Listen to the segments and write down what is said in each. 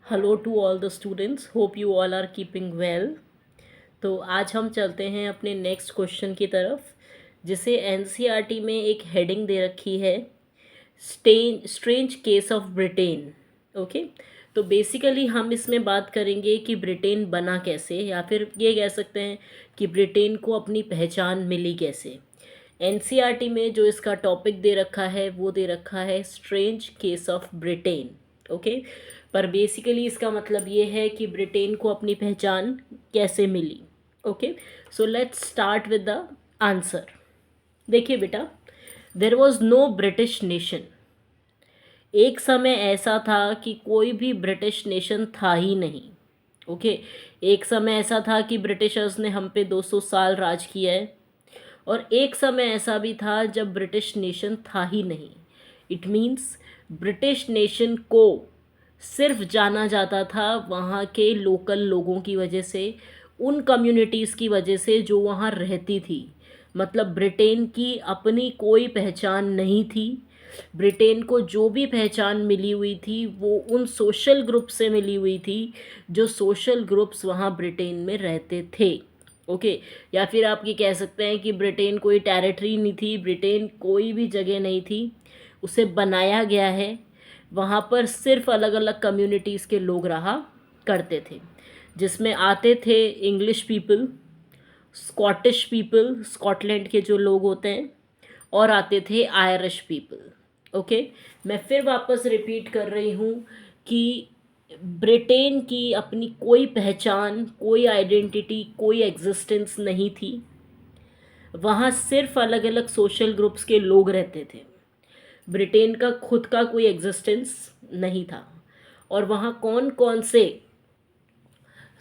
Hello to all the students, hope you all are keeping well. तो आज हम चलते हैं अपने नेक्स्ट क्वेश्चन की तरफ, जिसे एनसीईआरटी में एक हेडिंग दे रखी है, strange case of Britain. Okay, तो बेसिकली हम इसमें बात करेंगे कि ब्रिटेन बना कैसे, या फिर ये कह सकते हैं कि ब्रिटेन को अपनी पहचान मिली कैसे। एनसीईआरटी में जो इसका टॉपिक दे रखा है वो दे रखा है strange case of Britain. Okay, पर बेसिकली इसका मतलब ये है कि ब्रिटेन को अपनी पहचान कैसे मिली। Okay, so let's start with the answer. देखिए बेटा, there was no British nation. एक समय ऐसा था कि कोई भी ब्रिटिश नेशन था ही नहीं। ओके, एक समय ऐसा था कि ब्रिटिशर्स ने हम पे 200 साल राज किया है, और एक समय ऐसा भी था जब ब्रिटिश नेशन था ही नहीं। इट मीन्स ब्रिटिश नेशन को सिर्फ जाना जाता था वहाँ के लोकल लोगों की वजह से, उन कम्युनिटीज़ की वजह से जो वहाँ रहती थी। मतलब ब्रिटेन की अपनी कोई पहचान नहीं थी। ब्रिटेन को जो भी पहचान मिली हुई थी वो उन सोशल ग्रुप से मिली हुई थी जो सोशल ग्रुप्स वहाँ ब्रिटेन में रहते थे। ओके, या फिर आप ये कह सकते हैं कि ब्रिटेन कोई टेरिटरी नहीं थी, ब्रिटेन कोई भी जगह नहीं थी, उसे बनाया गया है। वहाँ पर सिर्फ अलग अलग कम्युनिटीज़ के लोग रहा करते थे, जिसमें आते थे English people, Scottish people, Scotland के जो लोग होते हैं, और आते थे आयरिश पीपल। ओके, मैं फिर वापस रिपीट कर रही हूँ कि ब्रिटेन की अपनी कोई पहचान, कोई आइडेंटिटी, कोई एग्जिस्टेंस नहीं थी। वहाँ सिर्फ अलग अलग सोशल ग्रुप्स के लोग रहते थे। ब्रिटेन का खुद का कोई एग्जिस्टेंस नहीं था। और वहाँ कौन कौन से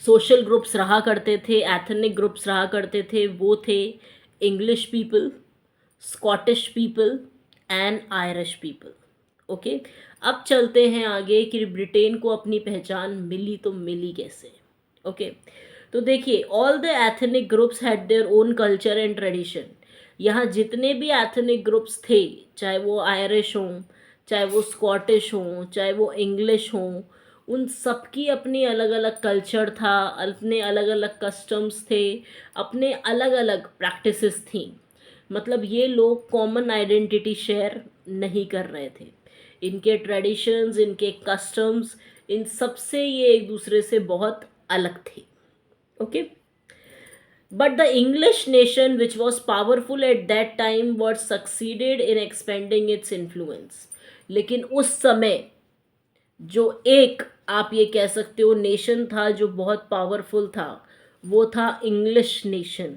सोशल ग्रुप्स रहा करते थे, एथनिक ग्रुप्स रहा करते थे, वो थे English people, Scottish people and Irish people. Okay, अब चलते हैं आगे कि ब्रिटेन को अपनी पहचान मिली तो मिली कैसे। ओके, तो देखिए, all the ethnic groups had their own culture and tradition. यहाँ जितने भी एथनिक ग्रुप्स थे, चाहे वो आयरिश हों, चाहे वो स्कॉटिश हों, चाहे वो इंग्लिश हों, उन सबकी अपनी अलग अलग कल्चर था, अपने अलग अलग कस्टम्स थे, अपने अलग अलग प्रैक्टिसेस थी। मतलब ये लोग कॉमन आइडेंटिटी शेयर नहीं कर रहे थे। इनके ट्रेडिशंस, इनके कस्टम्स, इन सब से ये एक दूसरे से बहुत अलग थे। Okay, but the English nation, which was powerful at that time, was succeeded in expanding its influence. लेकिन उस समय जो एक, आप ये कह सकते हो, नेशन था जो बहुत पावरफुल था, वो था इंग्लिश नेशन,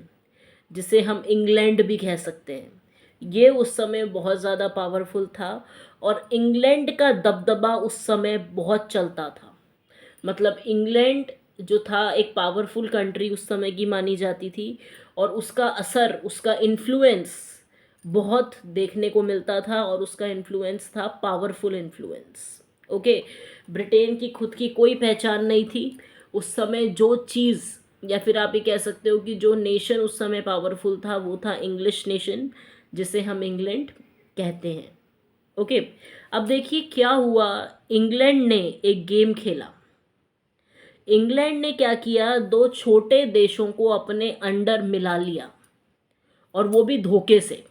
जिसे हम इंग्लैंड भी कह सकते हैं। ये उस समय बहुत ज़्यादा पावरफुल था, और इंग्लैंड का दबदबा उस समय बहुत चलता था। मतलब इंग्लैंड जो था एक पावरफुल कंट्री उस समय की मानी जाती थी, और उसका असर, उसका इन्फ्लुएंस बहुत देखने को मिलता था, और उसका इन्फ्लुएंस था पावरफुल इन्फ्लुएंस। ओके, ब्रिटेन की खुद की कोई पहचान नहीं थी उस समय। जो चीज़, या फिर आप ये कह सकते हो कि जो नेशन उस समय पावरफुल था, वो था इंग्लिश नेशन, जिसे हम इंग्लैंड कहते हैं। ओके, अब देखिए क्या हुआ। इंग्लैंड ने एक गेम खेला। इंग्लैंड ने क्या किया, दो छोटे देशों को अपने अंडर मिला लिया, और वो भी धोखे से।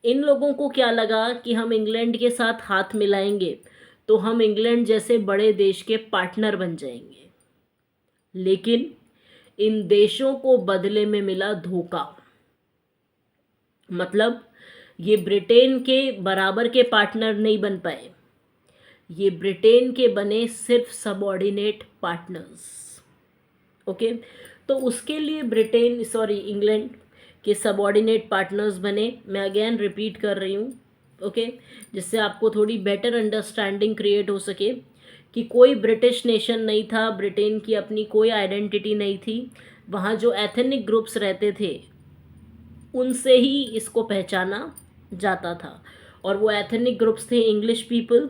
इन लोगों को क्या लगा कि हम इंग्लैंड के साथ हाथ मिलाएंगे तो हम इंग्लैंड जैसे बड़े देश के पार्टनर बन जाएंगे। लेकिन इन देशों को बदले में मिला धोखा। मतलब ये ब्रिटेन के बराबर के पार्टनर नहीं बन पाए, ये ब्रिटेन के बने सिर्फ सबऑर्डिनेट पार्टनर्स। ओके, तो उसके लिए इंग्लैंड के सबऑर्डिनेट पार्टनर्स बने। मैं अगेन रिपीट कर रही हूँ, ओके, जिससे आपको थोड़ी बेटर अंडरस्टैंडिंग क्रिएट हो सके कि कोई ब्रिटिश नेशन नहीं था, ब्रिटेन की अपनी कोई आइडेंटिटी नहीं थी। वहाँ जो एथनिक ग्रुप्स रहते थे उनसे ही इसको पहचाना जाता था, और वो एथनिक ग्रुप्स थे English people,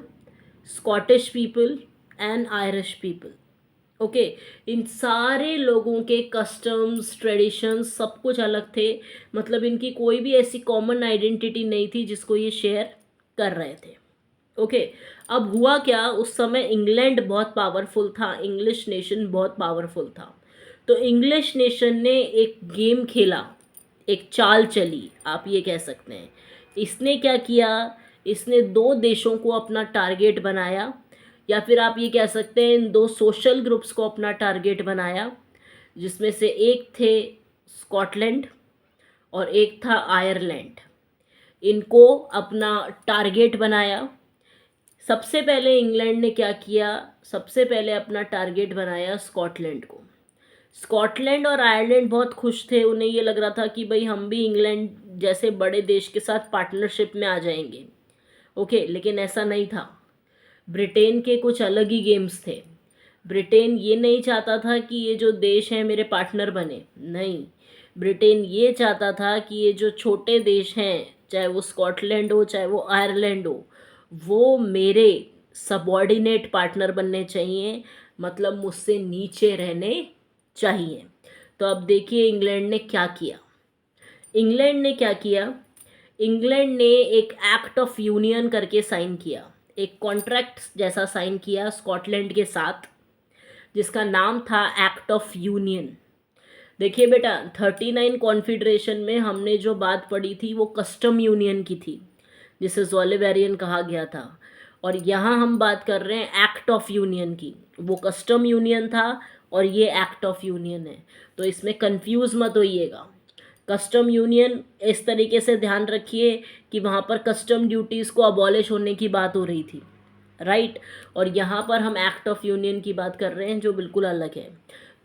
Scottish people and Irish people. Okay, इन सारे लोगों के कस्टम्स, ट्रेडिशंस, सब कुछ अलग थे। मतलब इनकी कोई भी ऐसी कॉमन आइडेंटिटी नहीं थी जिसको ये शेयर कर रहे थे। ओके। अब हुआ क्या, उस समय इंग्लैंड बहुत पावरफुल था, इंग्लिश नेशन बहुत पावरफुल था। तो इंग्लिश नेशन ने एक गेम खेला, एक चाल चली, आप ये कह सकते हैं। इसने क्या किया, इसने दो देशों को अपना टारगेट बनाया, या फिर आप ये कह सकते हैं इन दो सोशल ग्रुप्स को अपना टारगेट बनाया, जिसमें से एक थे स्कॉटलैंड और एक था आयरलैंड। इनको अपना टारगेट बनाया। सबसे पहले इंग्लैंड ने क्या किया, सबसे पहले अपना टारगेट बनाया स्कॉटलैंड को। स्कॉटलैंड और आयरलैंड बहुत खुश थे, उन्हें ये लग रहा था कि भाई हम भी इंग्लैंड जैसे बड़े देश के साथ पार्टनरशिप में आ जाएंगे। ओके, लेकिन ऐसा नहीं था। ब्रिटेन के कुछ अलग ही गेम्स थे। ब्रिटेन ये नहीं चाहता था कि ये जो देश हैं मेरे पार्टनर बने, नहीं। ब्रिटेन ये चाहता था कि ये जो छोटे देश हैं, चाहे वो स्कॉटलैंड हो चाहे वो आयरलैंड हो, वो मेरे सबॉर्डिनेट पार्टनर बनने चाहिए, मतलब मुझसे नीचे रहने चाहिए। तो अब देखिए इंग्लैंड ने क्या किया। इंग्लैंड ने क्या किया, इंग्लैंड ने एक एक्ट ऑफ यूनियन करके साइन किया, एक कॉन्ट्रैक्ट जैसा साइन किया स्कॉटलैंड के साथ, जिसका नाम था एक्ट ऑफ यूनियन। देखिए बेटा, 39 कॉन्फिडरेशन में हमने जो बात पढ़ी थी वो कस्टम यूनियन की थी, जिसे ज़ोलिवेरियन कहा गया था। और यहाँ हम बात कर रहे हैं एक्ट ऑफ यूनियन की। वो कस्टम यूनियन था और ये एक्ट ऑफ यूनियन है, तो इसमें कंफ्यूज मत होइएगा। कस्टम यूनियन इस तरीके से ध्यान रखिए कि वहाँ पर कस्टम ड्यूटीज़ को अबॉलिश होने की बात हो रही थी, राइट। और यहाँ पर हम एक्ट ऑफ यूनियन की बात कर रहे हैं जो बिल्कुल अलग है।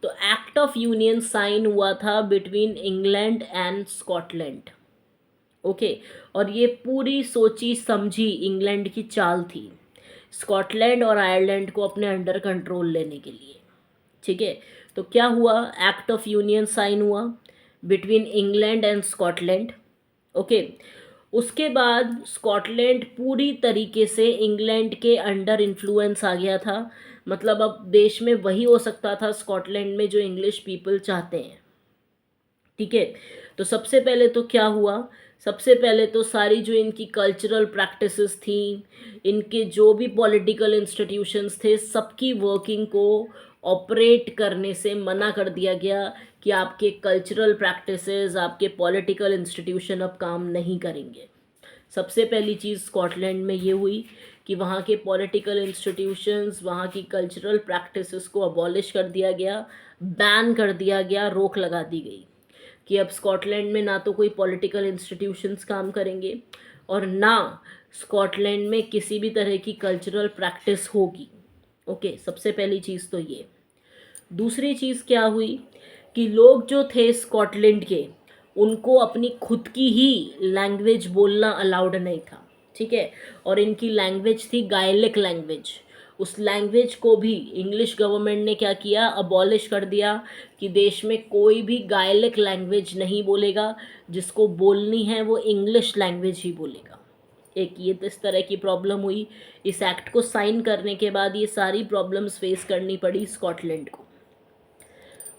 तो एक्ट ऑफ यूनियन साइन हुआ था between England and Scotland. Okay, और ये पूरी सोची समझी इंग्लैंड की चाल थी, स्कॉटलैंड और आयरलैंड को अपने अंडर कंट्रोल लेने के लिए। ठीक है, तो क्या हुआ, एक्ट ऑफ यूनियन साइन हुआ between England and Scotland. Okay, उसके बाद स्कॉटलैंड पूरी तरीके से इंग्लैंड के अंडर इन्फ्लुएंस आ गया था, मतलब अब देश में वही हो सकता था स्कॉटलैंड में जो इंग्लिश पीपल चाहते हैं। ठीक है, तो सबसे पहले तो क्या हुआ, सबसे पहले तो सारी जो इनकी कल्चरल प्रैक्टिसेस थी, इनके जो भी पॉलिटिकल इंस्टीट्यूशंस थे, सबकी वर्किंग को ऑपरेट करने से मना कर दिया गया कि आपके कल्चरल प्रैक्टिसेस, आपके पॉलिटिकल इंस्टीट्यूशन अब काम नहीं करेंगे। सबसे पहली चीज़ स्कॉटलैंड में ये हुई कि वहाँ के पॉलिटिकल इंस्टीट्यूशंस, वहाँ की कल्चरल प्रैक्टिसेस को अबॉलिश कर दिया गया, बैन कर दिया गया, रोक लगा दी गई कि अब स्कॉटलैंड में ना तो कोई पॉलिटिकल इंस्टीट्यूशंस काम करेंगे और ना स्कॉटलैंड में किसी भी तरह की कल्चरल प्रैक्टिस होगी। ओके, सबसे पहली चीज़ तो ये। दूसरी चीज़ क्या हुई कि लोग जो थे स्कॉटलैंड के, उनको अपनी खुद की ही लैंग्वेज बोलना अलाउड नहीं था। ठीक है, और इनकी लैंग्वेज थी गायलिक लैंग्वेज। उस लैंग्वेज को भी इंग्लिश गवर्नमेंट ने क्या किया, अबॉलिश कर दिया कि देश में कोई भी गायलिक लैंग्वेज नहीं बोलेगा, जिसको बोलनी है वो इंग्लिश लैंग्वेज ही बोलेगा। एक ये तो इस तरह की प्रॉब्लम हुई। इस एक्ट को साइन करने के बाद ये सारी प्रॉब्लम्स फेस करनी पड़ी स्कॉटलैंड को।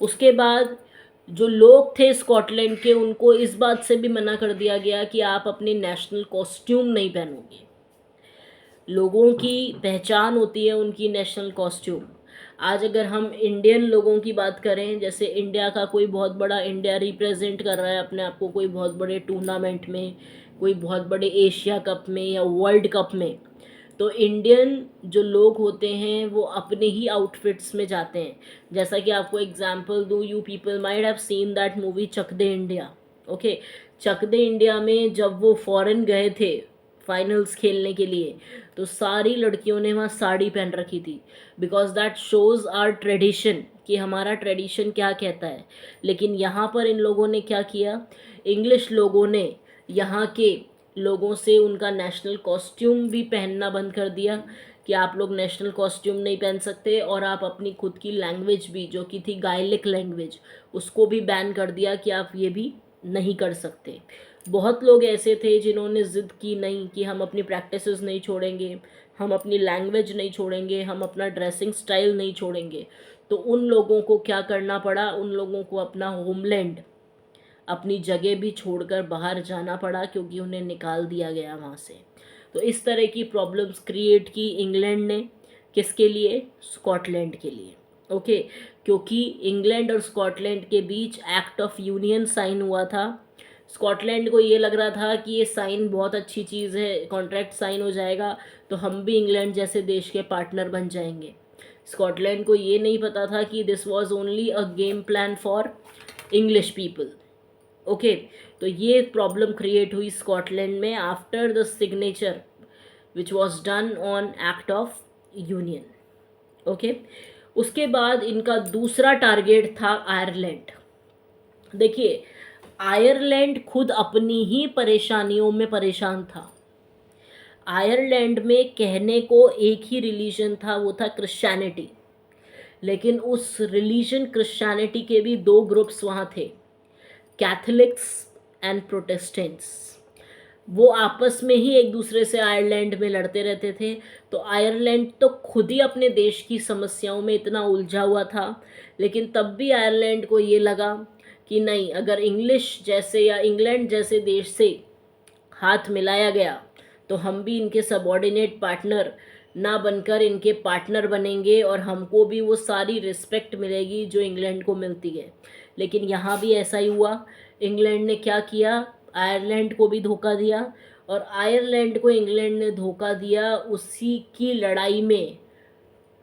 उसके बाद जो लोग थे स्कॉटलैंड के, उनको इस बात से भी मना कर दिया गया कि आप अपनी नेशनल कॉस्ट्यूम नहीं पहनोगे। लोगों की पहचान होती है उनकी नेशनल कॉस्ट्यूम। आज अगर हम इंडियन लोगों की बात करें, जैसे इंडिया का कोई बहुत बड़ा, इंडिया रिप्रेजेंट कर रहा है अपने आप को कोई बहुत बड़े टूर्नामेंट में, कोई बहुत बड़े एशिया कप में या वर्ल्ड कप में, तो इंडियन जो लोग होते हैं वो अपने ही आउटफिट्स में जाते हैं। जैसा कि आपको एग्जांपल दूँ, you people might have seen that movie Chak De India. Okay, Chak De India में जब वो फॉरेन गए थे फाइनल्स खेलने के लिए, तो सारी लड़कियों ने वहाँ साड़ी पहन रखी थी, because that shows our tradition, कि हमारा ट्रेडिशन क्या कहता है। लेकिन यहाँ पर इन लोगों ने क्या किया, इंग्लिश लोगों ने यहाँ के लोगों से उनका नेशनल कॉस्ट्यूम भी पहनना बंद कर दिया कि आप लोग नेशनल कॉस्ट्यूम नहीं पहन सकते, और आप अपनी खुद की लैंग्वेज भी, जो कि थी गायलिक लैंग्वेज, उसको भी बैन कर दिया कि आप ये भी नहीं कर सकते। बहुत लोग ऐसे थे जिन्होंने ज़िद की नहीं कि हम अपनी प्रैक्टिसेस नहीं छोड़ेंगे, हम अपनी लैंग्वेज नहीं छोड़ेंगे, हम अपना ड्रेसिंग स्टाइल नहीं छोड़ेंगे। तो उन लोगों को क्या करना पड़ा, उन लोगों को अपना होमलैंड, अपनी जगह भी छोड़कर बाहर जाना पड़ा, क्योंकि उन्हें निकाल दिया गया वहाँ से। तो इस तरह की प्रॉब्लम्स क्रिएट की इंग्लैंड ने, किसके लिए? स्कॉटलैंड के लिए। ओके, क्योंकि इंग्लैंड और स्कॉटलैंड के बीच एक्ट ऑफ यूनियन साइन हुआ था। स्कॉटलैंड को ये लग रहा था कि ये साइन बहुत अच्छी चीज़ है, कॉन्ट्रैक्ट साइन हो जाएगा तो हम भी इंग्लैंड जैसे देश के पार्टनर बन जाएंगे। स्कॉटलैंड को ये नहीं पता था कि this was only a game plan for English people. Okay, तो ये प्रॉब्लम क्रिएट हुई स्कॉटलैंड में after the signature which was done on act of union. Okay, उसके बाद इनका दूसरा टारगेट था आयरलैंड। देखिए, आयरलैंड खुद अपनी ही परेशानियों में परेशान था। आयरलैंड में कहने को एक ही रिलीजन था, वो था क्रिश्चियनिटी, लेकिन उस रिलीजन क्रिश्चियनिटी के भी दो ग्रुप्स वहाँ थे, कैथोलिक्स एंड प्रोटेस्टेंट्स। वो आपस में ही एक दूसरे से आयरलैंड में लड़ते रहते थे। तो आयरलैंड तो खुद ही अपने देश की समस्याओं में इतना उलझा हुआ था, लेकिन तब भी आयरलैंड को ये लगा कि नहीं, अगर इंग्लिश जैसे या इंग्लैंड जैसे देश से हाथ मिलाया गया तो हम भी इनके सबॉर्डिनेट पार्टनर ना बनकर इनके पार्टनर बनेंगे और हमको भी वो सारी रिस्पेक्ट मिलेगी जो इंग्लैंड को मिलती है। लेकिन यहाँ भी ऐसा ही हुआ। इंग्लैंड ने क्या किया? आयरलैंड को भी धोखा दिया, और आयरलैंड को इंग्लैंड ने धोखा दिया उसी की लड़ाई में,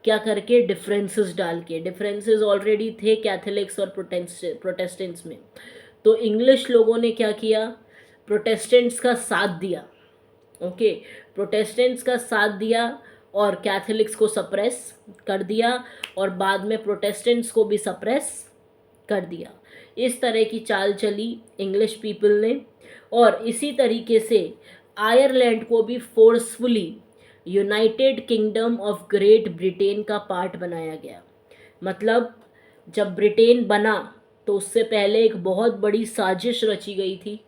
क्या करके? डिफरेंसेस डाल के। डिफरेंसेस ऑलरेडी थे कैथोलिक्स और प्रोटेस्टेंट्स में। तो इंग्लिश लोगों ने क्या किया? प्रोटेस्टेंट्स का साथ दिया। ओके, प्रोटेस्टेंट्स का साथ दिया और कैथोलिक्स को सप्रेस कर दिया, और बाद में प्रोटेस्टेंट्स को भी सप्रेस कर दिया। इस तरह की चाल चली इंग्लिश पीपल ने, और इसी तरीके से आयरलैंड को भी forcefully United kingdom of great Britain का पार्ट बनाया गया। मतलब जब ब्रिटेन बना तो उससे पहले एक बहुत बड़ी साजिश रची गई थी,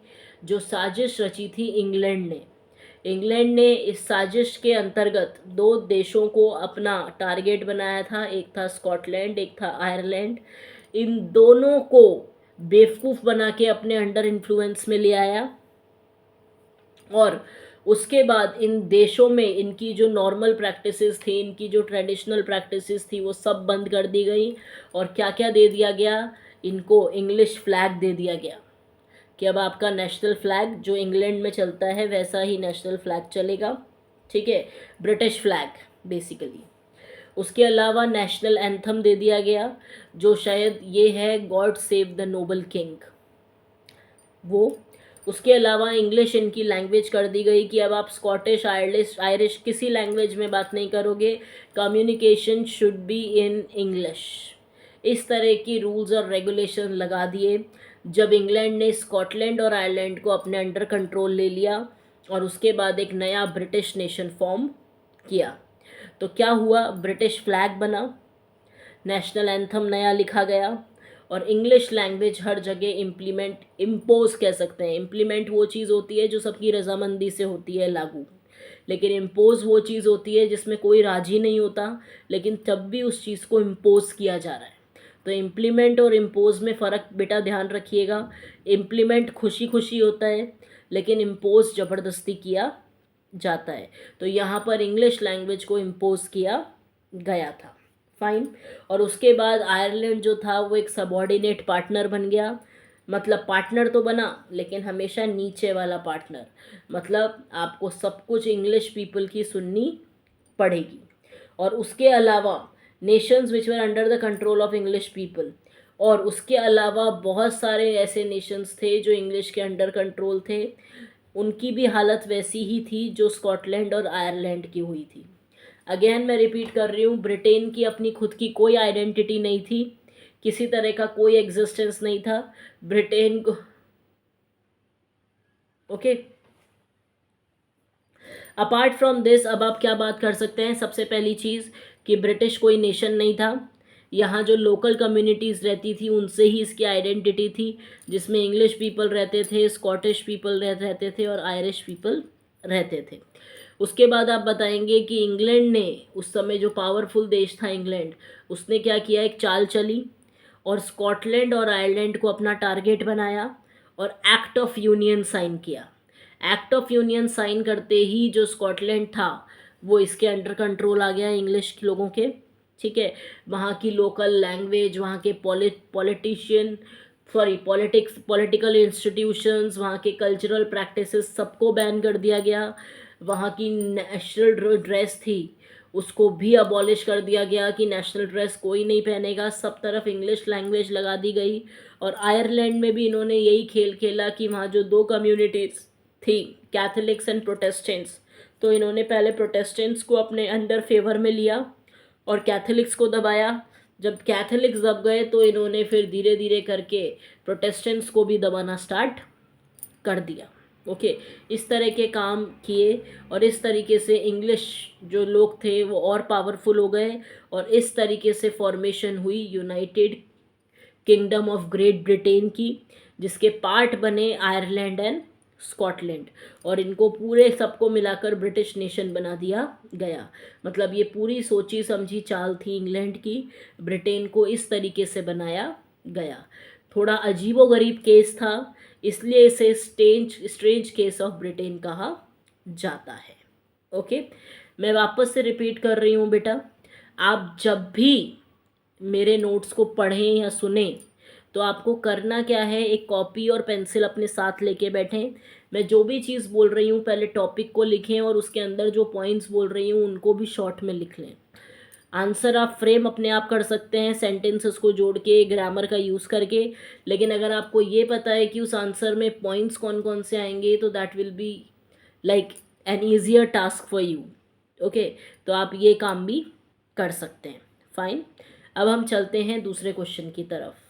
जो साजिश रची थी इंग्लैंड ने। इंग्लैंड ने इस साजिश के अंतर्गत दो देशों को अपना टारगेट बनाया था, एक था स्कॉटलैंड, एक था आयरलैंड। इन दोनों को बेवकूफ़ बना के अपने अंडर इन्फ्लुएंस में ले आया, और उसके बाद इन देशों में इनकी जो नॉर्मल प्रैक्टिसेस थी, इनकी जो ट्रेडिशनल प्रैक्टिसेस थी, वो सब बंद कर दी गई। और क्या क्या दे दिया गया? इनको इंग्लिश फ्लैग दे दिया गया कि अब आपका नेशनल फ्लैग जो इंग्लैंड में चलता है वैसा ही नेशनल फ्लैग चलेगा। ठीक है, ब्रिटिश फ्लैग बेसिकली। उसके अलावा नेशनल एंथम दे दिया गया, जो शायद ये है God save the Nobel king, वो। उसके अलावा इंग्लिश इनकी लैंग्वेज कर दी गई कि अब आप स्कॉटिश, आयरिश किसी लैंग्वेज में बात नहीं करोगे, communication should be in English. इस तरह की रूल्स और रेगुलेशन लगा दिए जब इंग्लैंड ने स्कॉटलैंड और आयरलैंड को अपने अंडर कंट्रोल ले लिया, और उसके बाद एक नया ब्रिटिश नेशन फॉर्म किया। तो क्या हुआ? ब्रिटिश फ्लैग बना, नेशनल एंथम नया लिखा गया, और इंग्लिश लैंग्वेज हर जगह इम्पोज कह सकते हैं। इम्प्लीमेंट वो चीज़ होती है जो सबकी रजामंदी से होती है लागू, लेकिन इम्पोज वो चीज़ होती है जिसमें कोई राजी नहीं होता, लेकिन तब भी उस चीज़ को इम्पोज किया जा रहा है। तो इम्प्लीमेंट और इम्पोज में फ़र्क बेटा ध्यान रखिएगा। इम्प्लीमेंट खुशी खुशी होता है, लेकिन इम्पोज ज़बरदस्ती किया जाता है। तो यहाँ पर इंग्लिश लैंग्वेज को इम्पोज किया गया था। फाइन। और उसके बाद आयरलैंड जो था वो एक सबॉर्डिनेट पार्टनर बन गया। मतलब पार्टनर तो बना, लेकिन हमेशा नीचे वाला पार्टनर। मतलब आपको सब कुछ इंग्लिश पीपल की सुननी पड़ेगी। और उसके अलावा Nations which were under the control of English people, और उसके अलावा बहुत सारे ऐसे नेशंस थे जो इंग्लिश के अंडर कंट्रोल थे, उनकी भी हालत वैसी ही थी जो स्कॉटलैंड और आयरलैंड की हुई थी। अगेन मैं रिपीट कर रही हूँ, ब्रिटेन की अपनी खुद की कोई आइडेंटिटी नहीं थी, किसी तरह का कोई एग्जिस्टेंस नहीं था ब्रिटेन को। ओके, अपार्ट फ्रॉम दिस, अब आप क्या बात कर सकते हैं? सबसे पहली चीज़ कि ब्रिटिश कोई नेशन नहीं था। यहाँ जो लोकल कम्युनिटीज़ रहती थी उनसे ही इसकी आइडेंटिटी थी, जिसमें इंग्लिश पीपल रहते थे, स्कॉटिश पीपल रहते थे, और आयरिश पीपल रहते थे। उसके बाद आप बताएंगे कि इंग्लैंड ने उस समय जो पावरफुल देश था इंग्लैंड, उसने क्या किया? एक चाल चली और स्कॉटलैंड और आयरलैंड को अपना टारगेट बनाया और एक्ट ऑफ यूनियन साइन किया। एक्ट ऑफ यूनियन साइन करते ही जो स्कॉटलैंड था वो इसके अंडर कंट्रोल आ गया इंग्लिश के लोगों के, ठीक है। वहाँ की लोकल लैंग्वेज, वहाँ के पॉलिटिकल इंस्टीट्यूशंस, वहाँ के कल्चरल प्रैक्टिसेस सबको बैन कर दिया गया। वहाँ की नेशनल ड्रेस थी उसको भी अबॉलिश कर दिया गया कि नेशनल ड्रेस कोई नहीं पहनेगा, सब तरफ इंग्लिश लैंग्वेज लगा दी गई। और आयरलैंड में भी इन्होंने यही खेल खेला कि वहाँ जो दो कम्युनिटीज़ थी, कैथोलिक्स एंड प्रोटेस्टेंट्स, तो इन्होंने पहले प्रोटेस्टेंट्स को अपने अंडर फेवर में लिया और कैथोलिक्स को दबाया। जब कैथोलिक्स दब गए तो इन्होंने फिर धीरे धीरे करके प्रोटेस्टेंट्स को भी दबाना स्टार्ट कर दिया। ओके, इस तरह के काम किए और इस तरीके से इंग्लिश जो लोग थे वो और पावरफुल हो गए और इस तरीके से फॉर्मेशन हुई United kingdom of great Britain की, जिसके पार्ट बने आयरलैंड एंड स्कॉटलैंड, और इनको पूरे सबको मिलाकर ब्रिटिश नेशन बना दिया गया। मतलब ये पूरी सोची समझी चाल थी इंग्लैंड की, ब्रिटेन को इस तरीके से बनाया गया। थोड़ा अजीबोगरीब केस था, इसलिए इसे स्ट्रेंज केस ऑफ ब्रिटेन कहा जाता है। ओके, मैं वापस से रिपीट कर रही हूँ बेटा, आप जब भी मेरे नोट्स को पढ़ें या सुने तो आपको करना क्या है, एक कॉपी और पेंसिल अपने साथ लेके बैठें। मैं जो भी चीज़ बोल रही हूँ पहले टॉपिक को लिखें और उसके अंदर जो पॉइंट्स बोल रही हूँ उनको भी शॉर्ट में लिख लें। आंसर आप फ्रेम अपने आप कर सकते हैं सेंटेंसेस को जोड़ के, ग्रामर का यूज़ करके, लेकिन अगर आपको ये पता है कि उस आंसर में पॉइंट्स कौन कौन से आएंगे तो that will be like an easier task for you. Okay, तो आप ये काम भी कर सकते हैं। फाइन, अब हम चलते हैं दूसरे क्वेश्चन की तरफ।